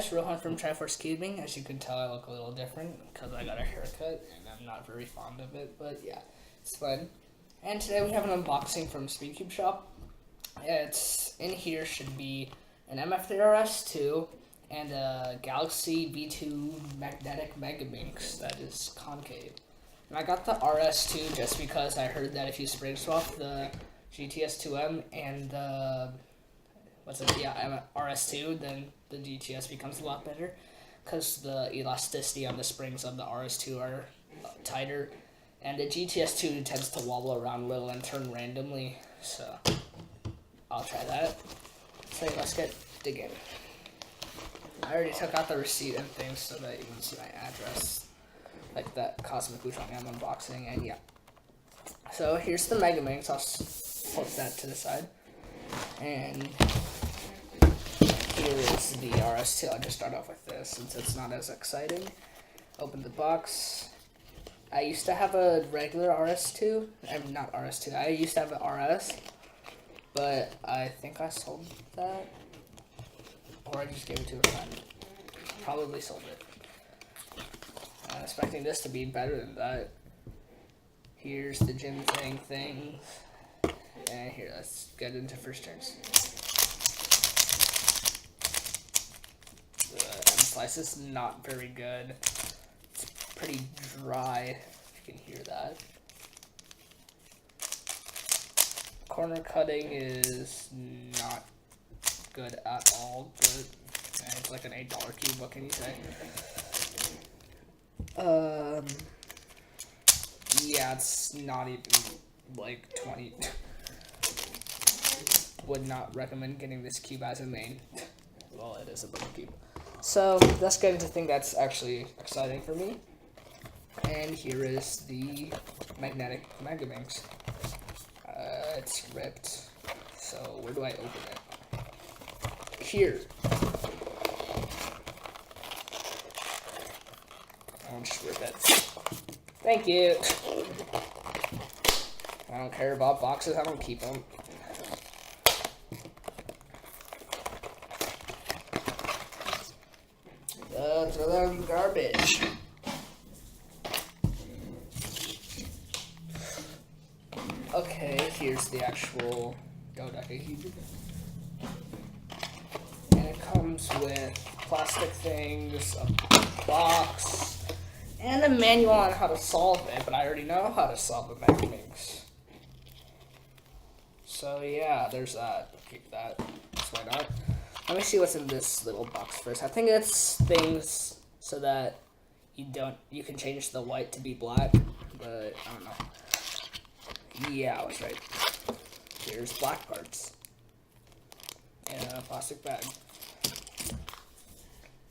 guys, Rohan from Triforce Cubing. As you can tell, I look a little different because I got a haircut and I'm not very fond of it, but yeah, it's fun. And today we have an unboxing from SpeedCubeShop. It's in here should be an MF3RS2 and a Galaxy V2 magnetic Megaminx that is concave. And I got the RS2 just because I heard that if you spring swap the GTS2M and the RS2, then the GTS becomes a lot better because the elasticity on the springs of the RS2 are tighter, and the GTS2 tends to wobble around a little and turn randomly, so I'll try that. So let's get digging. I already took out the receipt and things so that you can see my address, like that Cosmic Wuchang I'm unboxing, and yeah. So here's the Megaminx. I'll put that to the side, and here is the RS2. I'll just start off with this since it's not as exciting. Open the box. I used to have a regular RS2. I'm not RS2. I used to have an RS, but I think I sold that, or I just gave it to a friend. Probably sold it. I'm expecting this to be better than that. Here's the gym thing, and here, let's get into first turns. The M slice is not very good. It's pretty dry, if you can hear that. Corner cutting is not good at all, but it's like an $8 cube, what can you say? Yeah, it's not even like 20. Would not recommend getting this cube as a main. Well, it is a little cube. So let's get into the thing that's actually exciting for me. And here is the magnetic Megaminx. It's ripped. So where do I open it? Here. I'll just rip it. Thank you. I don't care about boxes. I don't keep them. Throw that in garbage. Okay, here's the actual dodecahedron. And it comes with plastic things, a box, and a manual on how to solve it, but I already know how to solve the Megaminx. So yeah, there's that. Keep that. That's why not. Let me see what's in this little box first. I think it's things so that you can change the white to be black, but I don't know. Yeah, I was right. Here's black parts in a plastic bag.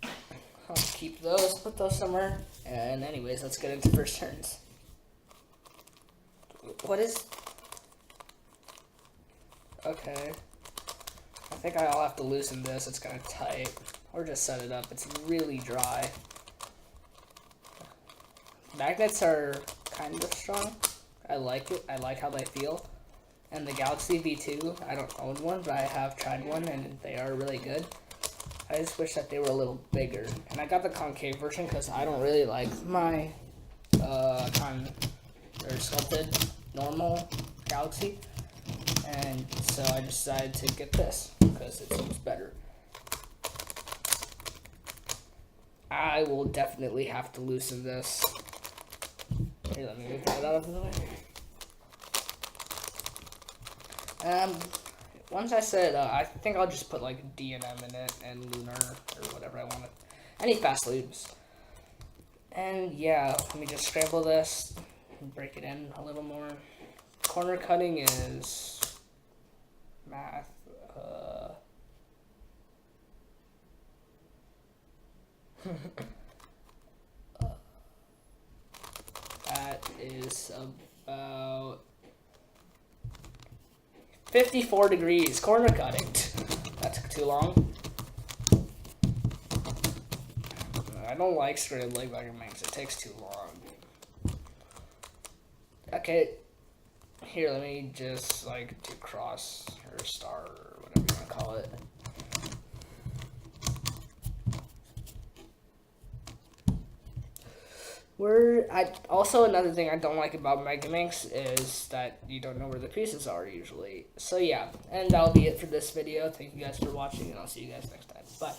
I'll keep those, put those somewhere. And anyways, let's get into first turns. What is... Okay. I think I'll have to loosen this, it's kind of tight. Or just set it up, it's really dry. Magnets are kind of strong. I like it, I like how they feel. And the Galaxy V2, I don't own one, but I have tried one and they are really good. I just wish that they were a little bigger. And I got the concave version because I don't really like my sculpted normal Galaxy. And so I decided to get this because it seems better. I will definitely have to loosen this. Here, let me move that out of the way. Once I set it up, I think I'll just put like D&M in it and Lunar or whatever I want. I need fast loops. And yeah, let me just scramble this and break it in a little more. Corner cutting is math. That is about 54 degrees corner cutting. That took too long. I don't like scrambling Megaminx. It takes too long. Okay. Here, let me just like do cross or star or whatever you want to call it. Also another thing I don't like about Megaminx is that you don't know where the pieces are usually. So yeah, and that'll be it for this video. Thank you guys for watching, and I'll see you guys next time. Bye.